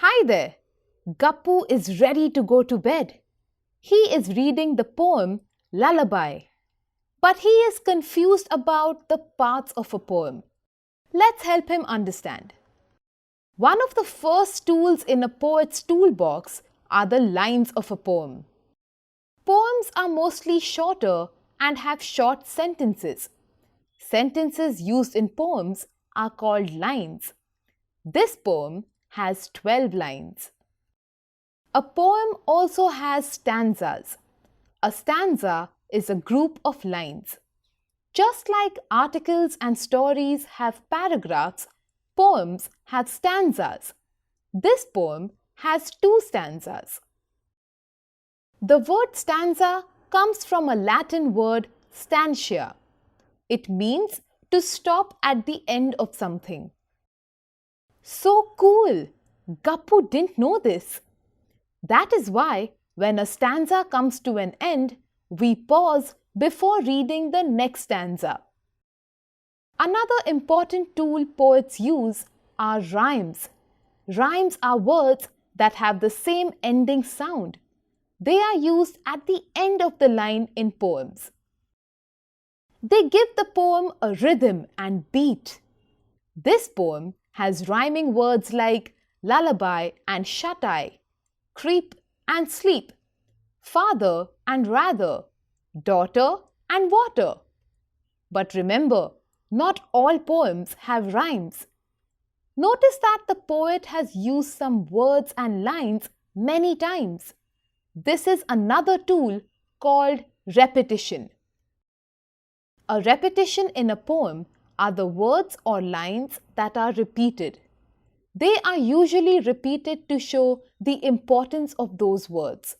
Hi there! Gappu is ready to go to bed. He is reading the poem Lullaby. But he is confused about the parts of a poem. Let's help him understand. One of the first tools in a poet's toolbox are the lines of a poem. Poems are mostly shorter and have short sentences. Sentences used in poems are called lines. This poem has 12 lines. A poem also has stanzas. A stanza is a group of lines. Just like articles and stories have paragraphs, poems have stanzas. This poem has 2 stanzas. The word stanza comes from a Latin word stantia. It means to stop at the end of something. So cool! Gappu didn't know this. That is why when a stanza comes to an end, we pause before reading the next stanza. Another important tool poets use are rhymes. Rhymes are words that have the same ending sound. They are used at the end of the line in poems. They give the poem a rhythm and beat. This poem has rhyming words like lullaby and shut-eye, creep and sleep, father and rather, daughter and water. But remember, not all poems have rhymes. Notice that the poet has used some words and lines many times. This is another tool called repetition. A repetition in a poem are the words or lines that are repeated. They are usually repeated to show the importance of those words.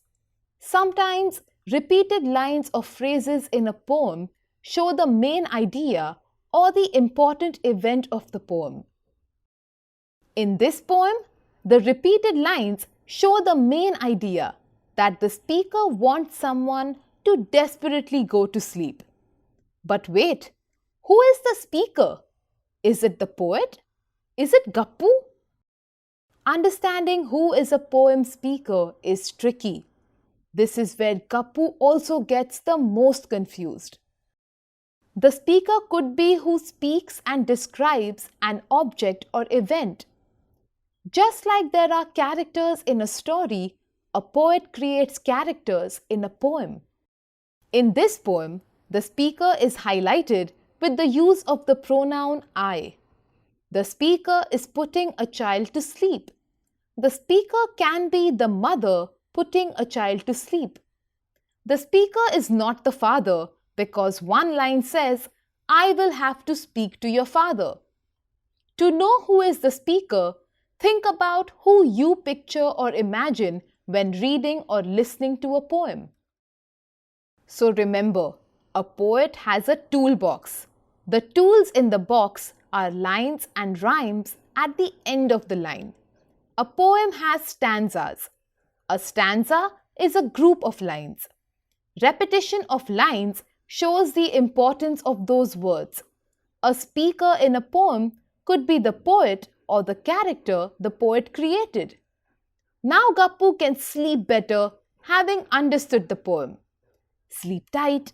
Sometimes repeated lines or phrases in a poem show the main idea or the important event of the poem. In this poem, the repeated lines show the main idea that the speaker wants someone to desperately go to sleep. But wait, who is the speaker? Is it the poet? Is it Gappu? Understanding who is a poem speaker is tricky. This is where Gappu also gets the most confused. The speaker could be who speaks and describes an object or event. Just like there are characters in a story, a poet creates characters in a poem. In this poem, the speaker is highlighted with the use of the pronoun I. The speaker is putting a child to sleep. The speaker can be the mother putting a child to sleep. The speaker is not the father because one line says, I will have to speak to your father. To know who is the speaker, think about who you picture or imagine when reading or listening to a poem. So remember, a poet has a toolbox. The tools in the box are lines and rhymes at the end of the line. A poem has stanzas. A stanza is a group of lines. Repetition of lines shows the importance of those words. A speaker in a poem could be the poet or the character the poet created. Now Gappu can sleep better having understood the poem. Sleep tight